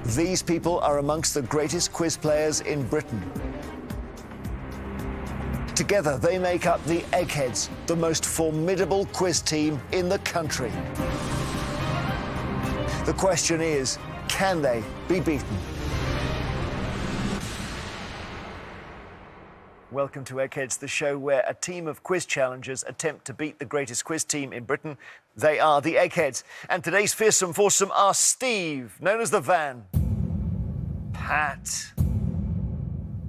These people are amongst the greatest quiz players in Britain. Together, they make up the Eggheads, the most formidable quiz team in the country. The question is, can they be beaten? Welcome to Eggheads, the show where a team of quiz challengers attempt to beat the greatest quiz team in Britain. They are the Eggheads. And today's fearsome foursome are Steve, known as the Van, Pat,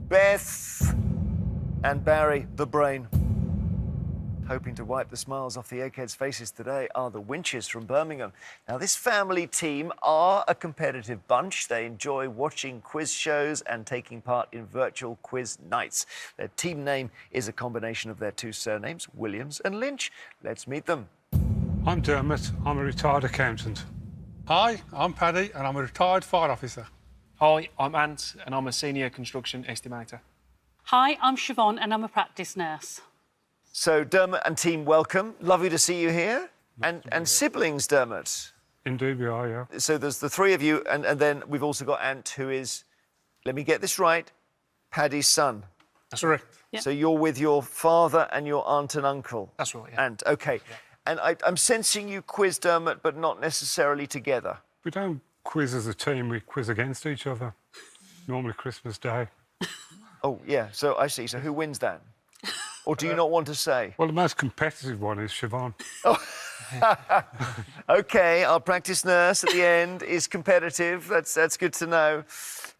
Beth, and Barry, the Brain. Hoping to wipe the smiles off the Eggheads' faces today are the Winches from Birmingham. Now, this family team are a competitive bunch. They enjoy watching quiz shows and taking part in virtual quiz nights. Their team name is a combination of their two surnames, Williams and Lynch. Let's meet them. I'm Dermot. I'm a retired accountant. Hi, I'm Paddy, and I'm a retired fire officer. Hi, I'm Ant, and I'm a senior construction estimator. Hi, I'm Siobhan, and I'm a practice nurse. So, Dermot and team, welcome. Lovely to see you here. And siblings, Dermot. Indeed we are, yeah. So there's the three of you, and then we've also got Ant, who is, let me get this right, Paddy's son. That's right. Yeah. So you're with your father and your aunt and uncle. That's right, yeah. Ant, OK. Yeah. And I'm sensing you quiz Dermot, but not necessarily together. We don't quiz as a team, we quiz against each other. Normally Christmas Day. Oh, yeah, so I see. So who wins that? Or do you not want to say? Well, the most competitive one is Siobhan. OK, our practice nurse at the end is competitive. That's good to know.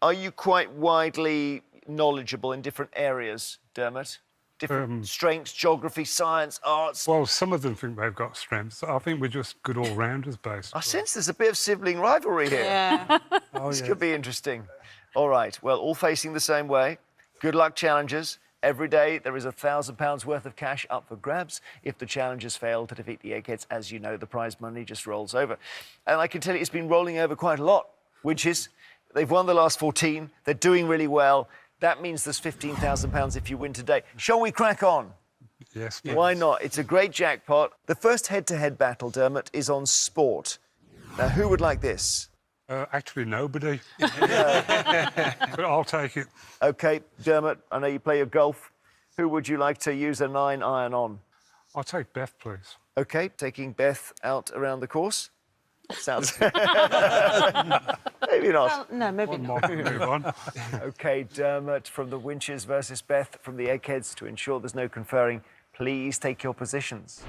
Are you quite widely knowledgeable in different areas, Dermot? Different strengths, geography, science, arts? Well, some of them think they've got strengths. I think we're just good all-rounders, basically. I sense there's a bit of sibling rivalry here. Yeah. This could be interesting. All right, well, all facing the same way. Good luck, challengers. Every day there is £1,000 worth of cash up for grabs. If the challengers fail to defeat the Eggheads, as you know, the prize money just rolls over. And I can tell you it's been rolling over quite a lot, which is they've won the last 14. They're doing really well. That means there's £15,000 if you win today. Shall we crack on? Yes, please. Why not? It's a great jackpot. The first head-to-head battle, Dermot, is on sport. Now, who would like this? Actually, nobody. But I'll take it. OK, Dermot, I know you play your golf. Who would you like to use a 9-iron on? I'll take Beth, please. OK, taking Beth out around the course. Sounds... Maybe not. Well, no, maybe not. Move on. OK, Dermot from the Winches versus Beth from the Eggheads. To ensure there's no conferring, please take your positions.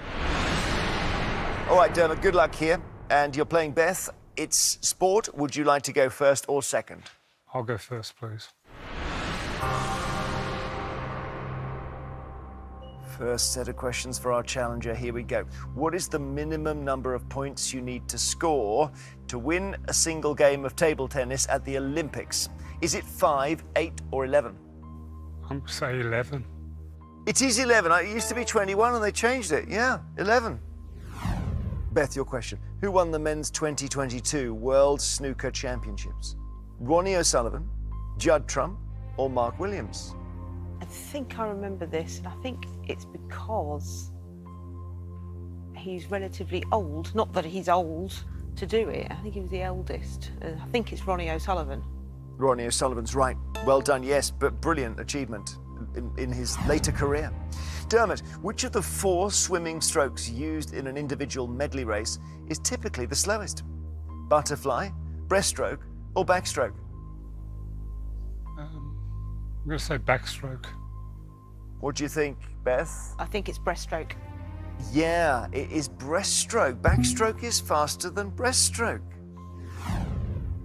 All right, Dermot, good luck here. And you're playing Beth. It's sport. Would you like to go first or second? I'll go first, please. First set of questions for our challenger. Here we go. What is the minimum number of points you need to score to win a single game of table tennis at the Olympics? Is it 5, 8 or 11? I'm going to say 11. It is 11. It used to be 21 and they changed it. Yeah, 11. Beth, your question. Who won the men's 2022 World Snooker Championships? Ronnie O'Sullivan, Judd Trump or Mark Williams? I think I remember this, and I think it's because he's relatively old. Not that he's old to do it. I think he was the eldest. I think it's Ronnie O'Sullivan. Ronnie O'Sullivan's right. Well done, yes, but brilliant achievement in his later career. Dermot, which of the 4 swimming strokes used in an individual medley race is typically the slowest? Butterfly, breaststroke or backstroke? I'm going to say backstroke. What do you think, Beth? I think it's breaststroke. Yeah, it is breaststroke. Backstroke is faster than breaststroke.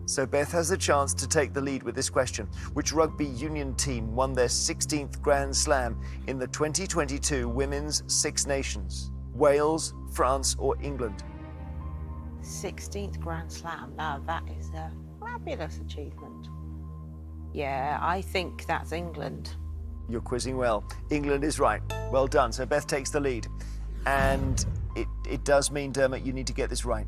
So Beth has a chance to take the lead with this question. Which rugby union team won their 16th Grand Slam in the 2022 Women's Six Nations? Wales, France or England? 16th Grand Slam. Now, that is a fabulous achievement. Yeah, I think that's England. You're quizzing well. England is right. Well done. So Beth takes the lead. And it does mean, Dermot, you need to get this right.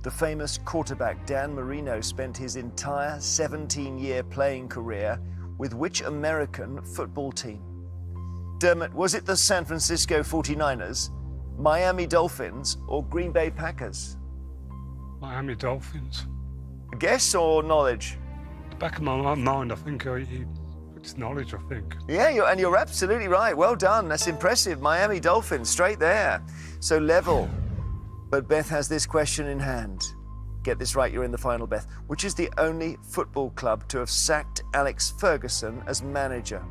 The famous quarterback Dan Marino spent his entire 17-year playing career with which American football team? Dermot, was it the San Francisco 49ers, Miami Dolphins or Green Bay Packers? Miami Dolphins. Guess or knowledge? back of my mind, I think it's knowledge, I think. Yeah, you're absolutely right. Well done. That's impressive. Miami Dolphins, straight there. So level. But Beth has this question in hand. Get this right, you're in the final, Beth. Which is the only football club to have sacked Alex Ferguson as manager?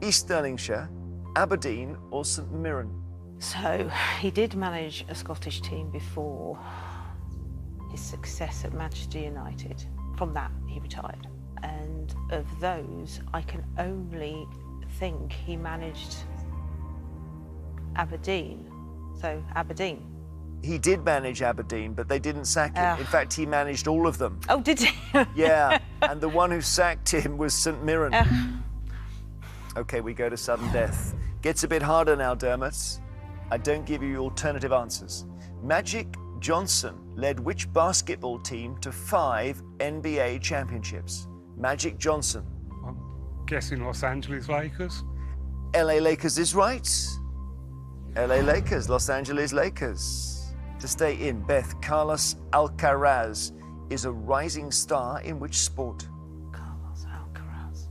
East Stirlingshire, Aberdeen, or St Mirren? So he did manage a Scottish team before his success at Manchester United. From that, he retired. And of those, I can only think he managed Aberdeen. So Aberdeen. He did manage Aberdeen, but they didn't sack him. In fact, he managed all of them. Oh, did he? Yeah, and the one who sacked him was St Mirren. Okay, we go to sudden death. Gets a bit harder now, Dermot. I don't give you alternative answers. Magic Johnson led which basketball team to 5 NBA championships? Magic Johnson. I'm guessing Los Angeles Lakers. LA Lakers is right. LA Lakers, Los Angeles Lakers. To stay in, Beth, Carlos Alcaraz is a rising star in which sport? Carlos Alcaraz.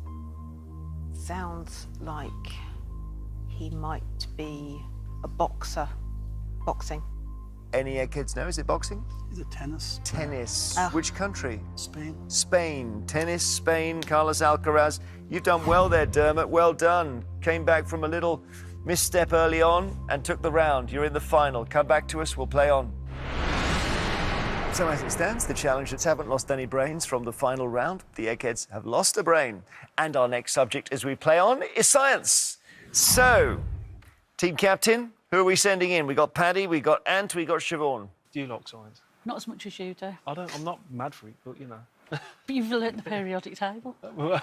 Sounds like he might be a boxer. Boxing. Any Eggheads know? Is it boxing? Is it tennis? Tennis. Oh. Which country? Spain. Spain. Tennis, Spain, Carlos Alcaraz. You've done well there, Dermot. Well done. Came back from a little misstep early on and took the round. You're in the final. Come back to us. We'll play on. So as it stands, the challengers haven't lost any brains from the final round. The Eggheads have lost a brain. And our next subject as we play on is science. So, team captain, who are we sending in? We got Paddy, we got Ant, we got Siobhan. Do you like science? Not as much as you do. I'm not mad for it, but you know. But you've learnt the periodic table. Don't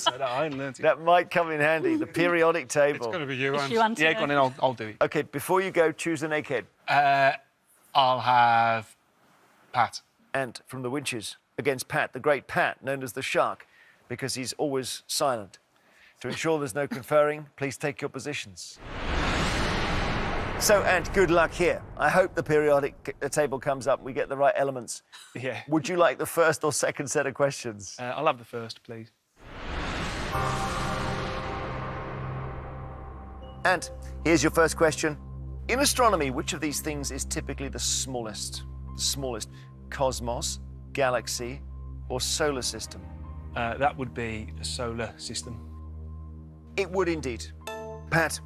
say that, I ain't learnt it. That might come in handy, the periodic It's table. got to be you, It's you, Ant. Anthony. Yeah, go on in, I'll do it. Okay, before you go, choose an Egghead. I'll have Pat. Ant from the Winches against Pat, the great Pat, known as the Shark, because he's always silent. To ensure there's no conferring, please take your positions. So, Ant, good luck here. I hope the periodic table comes up and we get the right elements. Yeah. Would you like the first or second set of questions? I'll have the first, please. Ant, here's your first question. In astronomy, which of these things is typically the smallest? The smallest, cosmos, galaxy, or solar system? That would be a solar system. It would indeed. Pat,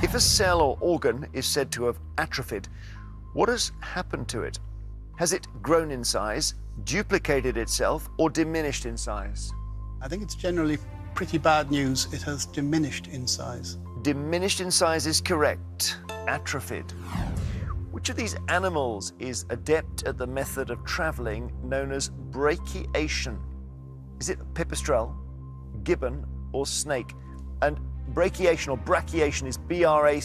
if a cell or organ is said to have atrophied, what has happened to it? Has it grown in size, duplicated itself, or diminished in size? I think it's generally pretty bad news. It has diminished in size. Diminished in size is correct. Atrophied. Which of these animals is adept at the method of travelling known as brachiation? Is it pipistrelle, gibbon, or snake? And brachiation or brachiation is B-R-A-C-H-I-A-T-I-O-N.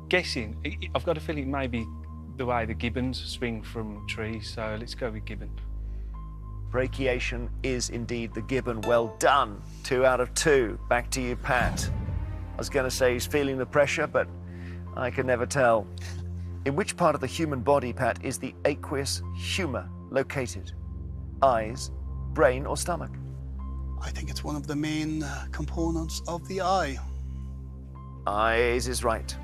Guessing, I've got a feeling it may be the way the gibbons swing from trees, so let's go with gibbon. Brachiation is indeed the gibbon. Well done. 2 out of 2. Back to you, Pat. I was going to say he's feeling the pressure, but I can never tell. In which part of the human body, Pat, is the aqueous humour located? Eyes, brain, or stomach? I think it's one of the main components of the eye. Eyes is right.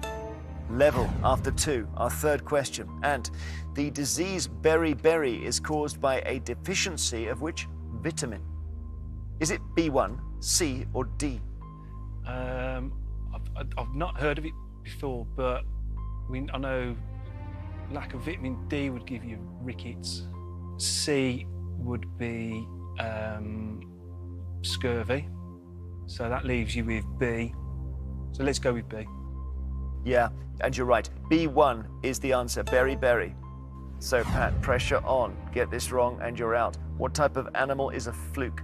Level after 2, our third question. And the disease beriberi is caused by a deficiency of which vitamin? Is it B1, C, or D? I've not heard of it before, but I know lack of vitamin D would give you rickets. C would be scurvy. So that leaves you with B. So let's go with B. Yeah, and you're right. B1 is the answer, beriberi. So, Pat, pressure on. Get this wrong and you're out. What type of animal is a fluke?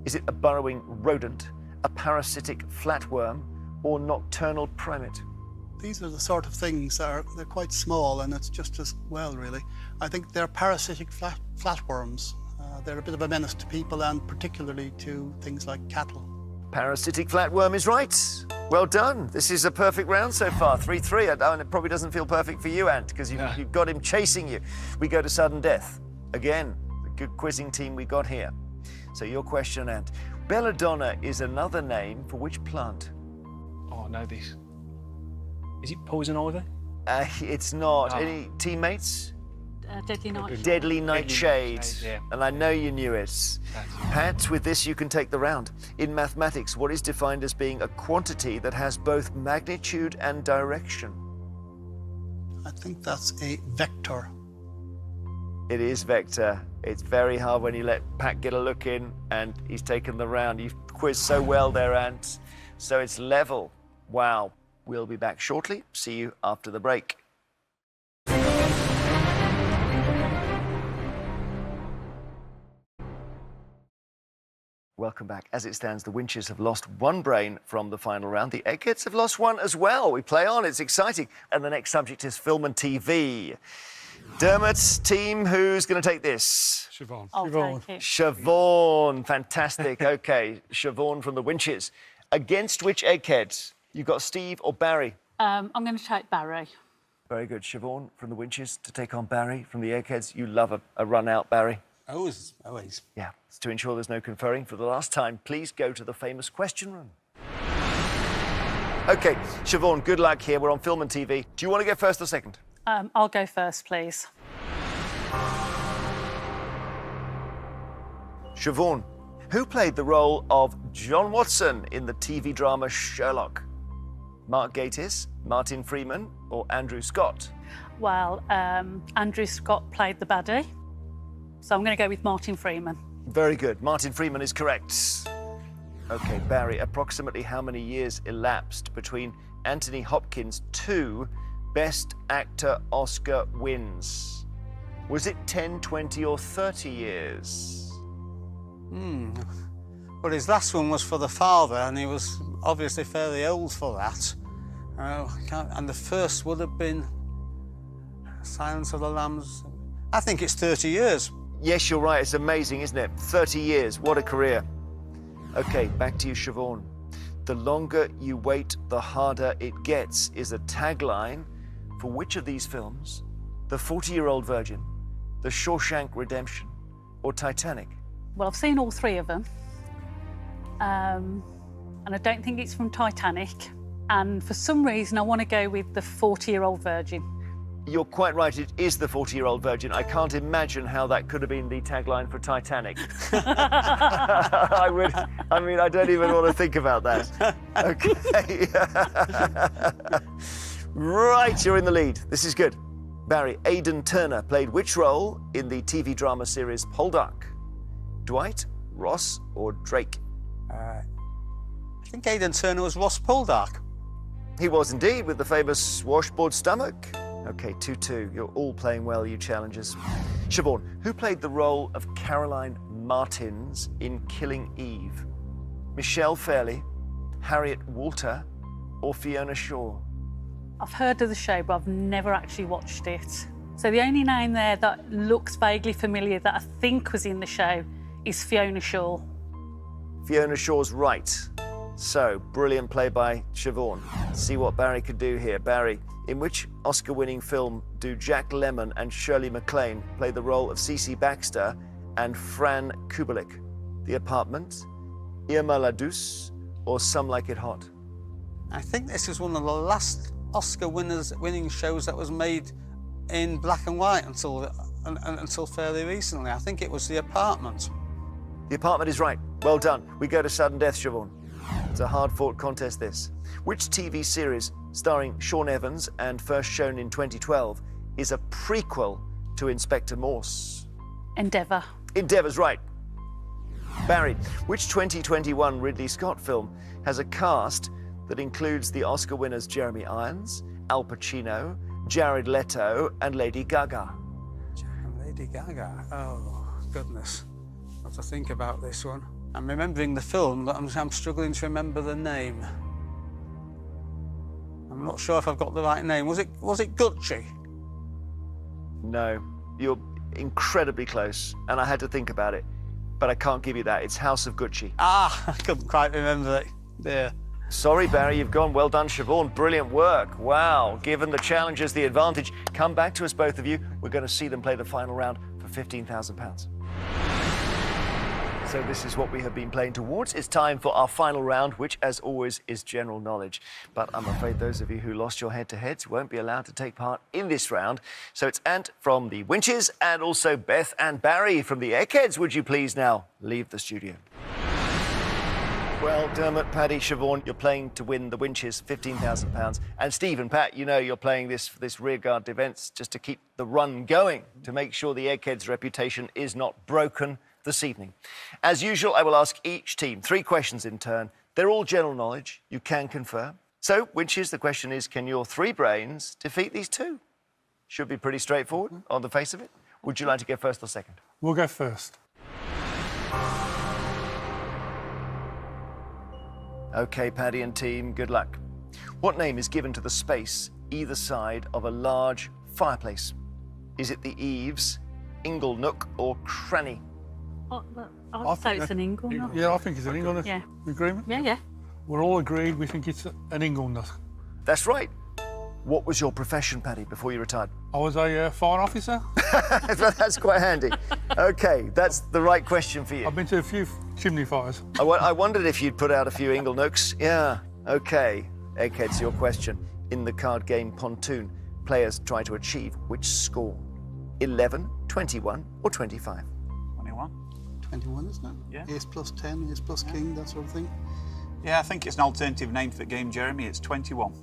Is it a burrowing rodent, a parasitic flatworm, or nocturnal primate? These are the sort of things they're quite small, and it's just as well, really. I think they're parasitic flatworms. They're a bit of a menace to people and particularly to things like cattle. Parasitic flatworm is right. Well done. This is a perfect round so far, 3-3. And it probably doesn't feel perfect for you, Ant, because you've got him chasing you. We go to sudden death. Again, the good quizzing team we got here. So your question, Ant. Belladonna is another name for which plant? Oh, I know this. Is it poison ivy? It's not. Oh. Any teammates? Deadly nightshade. Deadly nightshade. nightshade, yeah. And I know you knew it. That's Pat, with this you can take the round. In mathematics, what is defined as being a quantity that has both magnitude and direction? I think that's a vector. It is vector. It's very hard when you let Pat get a look in, and he's taken the round. You've quizzed so well there, Ant. So it's level. Wow. We'll be back shortly. See you after the break. Welcome back. As it stands, the Winches have lost one brain from the final round. The Eggheads have lost one as well. We play on. It's exciting. And the next subject is film and TV. Dermot's team, who's going to take this? Siobhan. I'll take it. Siobhan. Fantastic. OK, Siobhan from the Winches. Against which Egghead? You've got Steve or Barry? I'm going to take Barry. Very good. Siobhan from the Winches to take on Barry from the Eggheads. You love a run out, Barry. Always, always. Yeah, it's to ensure there's no conferring. For the last time, please go to the famous question room. OK, Siobhan, good luck here. We're on film and TV. Do you want to go first or second? I'll go first, please. Siobhan, who played the role of John Watson in the TV drama Sherlock? Mark Gatiss, Martin Freeman, or Andrew Scott? Well, Andrew Scott played the baddie, so I'm going to go with Martin Freeman. Very good. Martin Freeman is correct. OK, Barry, approximately how many years elapsed between Anthony Hopkins' 2 Best Actor Oscar wins? Was it 10, 20, or 30 years? Well, his last one was for the father, and he was obviously fairly old for that. And the first would have been Silence of the Lambs. I think it's 30 years. Yes, you're right. It's amazing, isn't it? 30 years. What a career. OK, back to you, Siobhan. The longer you wait, the harder it gets is a tagline for which of these films? The 40-Year-Old Virgin, The Shawshank Redemption, or Titanic? Well, I've seen all three of them. And I don't think it's from Titanic. And for some reason, I want to go with The 40-Year-Old Virgin. You're quite right, it is The 40-Year-Old Virgin. I can't imagine how that could have been the tagline for Titanic. I don't even want to think about that. OK. Right, you're in the lead. This is good. Barry, Aidan Turner played which role in the TV drama series Poldark? Dwight, Ross, or Drake? I think Aidan Turner was Ross Poldark. He was indeed, with the famous washboard stomach. OK, 2-2. You're all playing well, you challengers. Siobhan, who played the role of Caroline Martins in Killing Eve? Michelle Fairley, Harriet Walter, or Fiona Shaw? I've heard of the show, but I've never actually watched it. So the only name there that looks vaguely familiar that I think was in the show is Fiona Shaw. Fiona Shaw's right. So, brilliant play by Siobhan. See what Barry could do here. Barry, in which Oscar-winning film do Jack Lemmon and Shirley MacLaine play the role of Cece Baxter and Fran Kubelik? The Apartment, Irma la Douce, or Some Like It Hot? I think this is one of the last Oscar winning shows that was made in black and white until fairly recently. I think it was The Apartment. The Apartment is right. Well done. We go to sudden death, Siobhan. It's a hard-fought contest, this. Which TV series starring Sean Evans and first shown in 2012 is a prequel to Inspector Morse? Endeavour. Endeavour's right. Barry, which 2021 Ridley Scott film has a cast that includes the Oscar winners Jeremy Irons, Al Pacino, Jared Leto, and Lady Gaga? Lady Gaga. Oh, goodness. I have to think about this one. I'm remembering the film, but I'm struggling to remember the name. I'm not sure if I've got the right name. Was it Gucci? No, you're incredibly close, and I had to think about it, but I can't give you that. It's House of Gucci. Ah, I couldn't quite remember it. Yeah. Sorry, Barry, you've gone. Well done, Siobhan. Brilliant work. Wow. Given the challenges, the advantage. Come back to us, both of you. We're going to see them play the final round for £15,000. So this is what we have been playing towards. It's time for our final round, which, as always, is general knowledge. But I'm afraid those of you who lost your head-to-heads won't be allowed to take part in this round. So it's Ant from the Winches and also Beth and Barry from the Eggheads. Would you please now leave the studio? Well, Dermot, Paddy, Siobhan, you're playing to win the Winches, £15,000. And Steve and Pat, you know you're playing this for this rearguard defence just to keep the run going, to make sure the Eggheads' reputation is not broken this evening. As usual, I will ask each team 3 questions in turn. They're all general knowledge. You can confer. So, Winches, the question is, can your 3 brains defeat these 2? Should be pretty straightforward on the face of it. Would you like to go first or second? We'll go first. OK, Paddy and team, good luck. What name is given to the space either side of a large fireplace? Is it the eaves, ingle nook or cranny? I'd say it's an ingle nut. Yeah, I think it's an ingle nut. Yeah. Agreement? Yeah. We're all agreed we think it's an ingle nut. That's right. What was your profession, Paddy, before you retired? I was a fire officer. That's quite handy. OK, that's the right question for you. I've been to a few chimney fires. I wondered if you'd put out a few ingle nooks. Yeah, OK. Eggheads, your question. In the card game Pontoon, players try to achieve which score? 11, 21 or 25? 21. 21, isn't it? Yeah. Ace plus 10, ace plus king, that sort of thing. Yeah, I think it's an alternative name for the game, Jeremy. It's 21.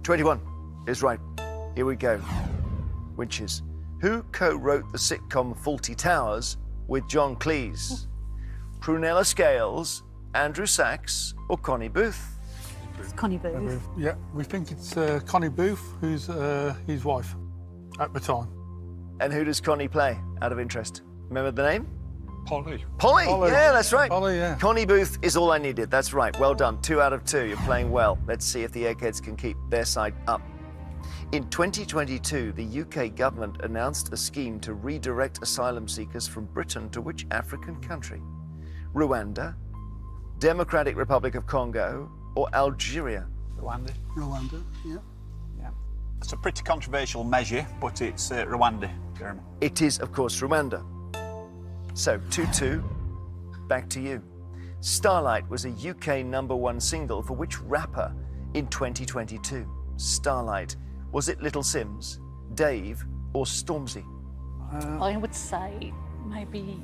21 is right. Here we go. Winches. Who co-wrote the sitcom Fawlty Towers with John Cleese? Prunella Scales, Andrew Sachs or Connie Booth? It's Connie Booth. Yeah, we think it's Connie Booth, who's his wife at the time. And who does Connie play, out of interest? Remember the name? Polly. Polly, Polly. yeah, that's right. Polly, yeah. Connie Booth is all I needed, that's right. Well done, 2 out of 2, you're playing well. Let's see if the Eggheads can keep their side up. In 2022, the UK government announced a scheme to redirect asylum seekers from Britain to which African country? Rwanda, Democratic Republic of Congo, or Algeria? Rwanda. Rwanda, yeah. Yeah. It's a pretty controversial measure, but it's Rwanda, Jeremy. It is, of course, Rwanda. So, 2-2, back to you. Starlight was a UK #1 single for which rapper in 2022? Starlight. Was it Little Sims, Dave, or Stormzy? I would say maybe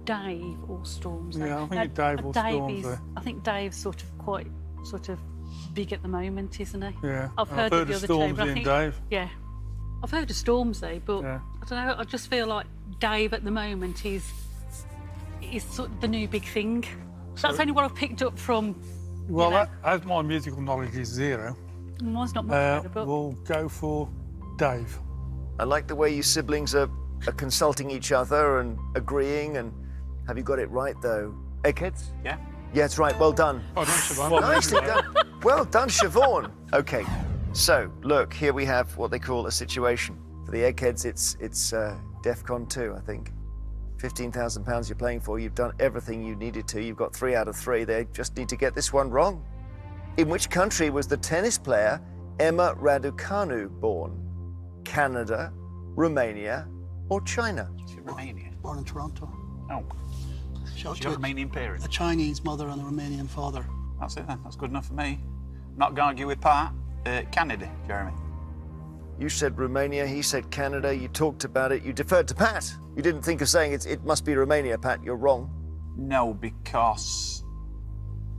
Dave or Stormzy. Yeah, I think it's Dave or Stormzy. I think Dave's sort of big at the moment, isn't he? Yeah, I've heard of the other two, Stormzy but I and think Dave. yeah, I've heard of Stormzy, but Yeah. I don't know. I just feel like Dave at the moment is sort of the new big thing. That's only what I've picked up from. Well, you know. as my musical knowledge is 0, Mine's not much better, but we'll go for Dave. I like the way you siblings are consulting each other and agreeing. And have you got it right, though? Eggheads? Yeah? Yeah, it's right. Well done. Oh, don't Siobhan. Nicely done. Well done, Siobhan. OK, so, look, here we have what they call a situation. For the Eggheads, it's DEFCON 2, I think. £15,000 you're playing for. You've done everything you needed to. You've got 3 out of 3. They just need to get this one wrong. In which country was the tennis player Emma Raducanu born? Canada, Romania, or China? Is it Romania? Born in Toronto. Oh, She's she's got Romanian parents. a Chinese mother and a Romanian father. That's it then. That's good enough for me. Not going to argue with Pat. Canada, Jeremy. You said Romania, he said Canada. You talked about it. You deferred to Pat. You didn't think of saying it must be Romania, Pat. You're wrong. No, because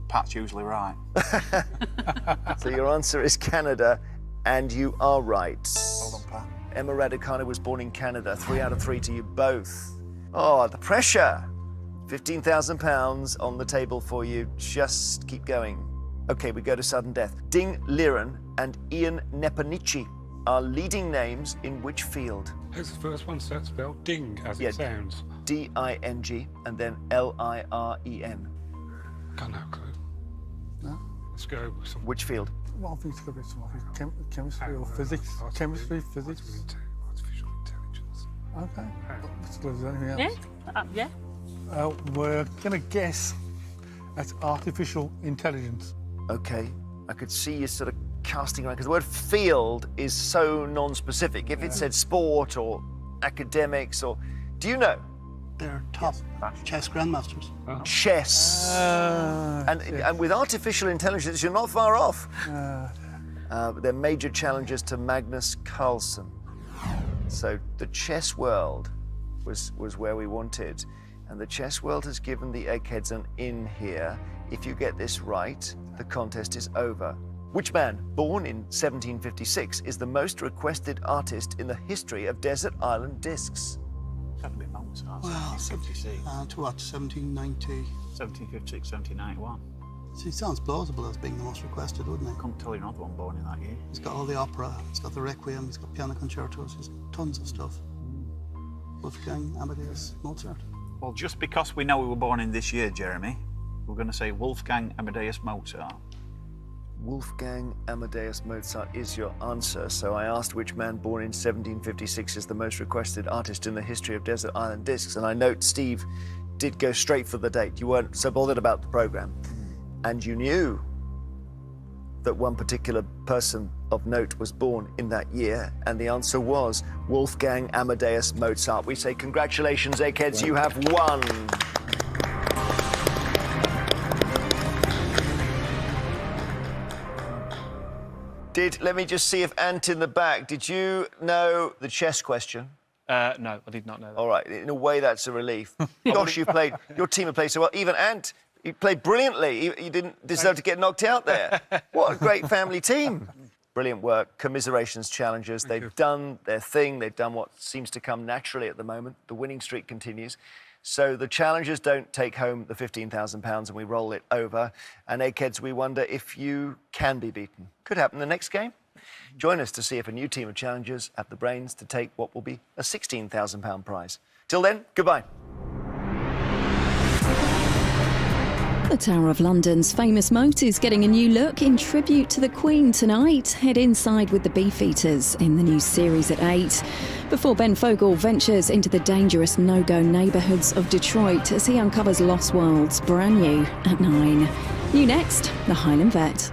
Pat's usually right. So your answer is Canada, and you are right. Well done, Pat. Emma Raducanu was born in Canada. 3 out of 3 to you both. Oh, the pressure. £15,000 on the table for you. Just keep going. OK, we go to sudden death. Ding Liren and Ian Nepomniachtchi are leading names in which field? Who's the first one spelled? Ding, as Yeah. it sounds. D-I-N-G and then L-I-R-E-N. Got no clue. No? Let's go with some. Which field? Well, I think it's going to be some chemistry or physics. Chemistry, physics. Artificial intelligence. Okay. Let's go with anything yeah, else. yeah. We're going to guess at artificial intelligence. Okay, I could see you sort of casting around, because the word field is so non-specific. If it said sport or academics or... Do you know? They're top chess grandmasters. Chess. And with artificial intelligence, you're not far off. They're major challenges to Magnus Carlsen. So the chess world was where we wanted. And the chess world has given the Eggheads an in here. If you get this right, the contest is over. Which man, born in 1756, is the most requested artist in the history of desert island discs? That'd be Mozart. Wow, 1756. To what, 1790? 1756, 1791. So he sounds plausible as being the most requested, wouldn't he? Couldn't tell you another one born in that year. He's got all the opera, he's got the Requiem, he's got piano concertos, he's got tons of stuff. Wolfgang Amadeus Mozart. Well, just because we know we were born in this year, Jeremy, we're going to say Wolfgang Amadeus Mozart. Wolfgang Amadeus Mozart is your answer. So I asked which man born in 1756 is the most requested artist in the history of desert island discs. And I note Steve did go straight for the date. You weren't so bothered about the program. And you knew that one particular person of note was born in that year. And the answer was Wolfgang Amadeus Mozart. We say congratulations, Eggheads, you have won. Let me just see if Ant in the back, did you know the chess question? No, I did not know that. All right, in a way, that's a relief. Gosh, your team have played so well. Even Ant, you played brilliantly. You didn't deserve to get knocked out there. What a great family team. Brilliant work. Commiserations, challengers. They've done their thing. They've done what seems to come naturally at the moment. The winning streak continues. So the challengers don't take home the £15,000 and we roll it over. And Eggheads, we wonder if you can be beaten. Could happen the next game. Join us to see if a new team of challengers have the brains to take what will be a £16,000 prize. Till then, goodbye. The Tower of London's famous moat is getting a new look in tribute to the Queen tonight. Head inside with the Beefeaters in the new series at 8. Before Ben Fogle ventures into the dangerous no-go neighbourhoods of Detroit as he uncovers lost worlds, brand new at 9. New next, the Highland Vet.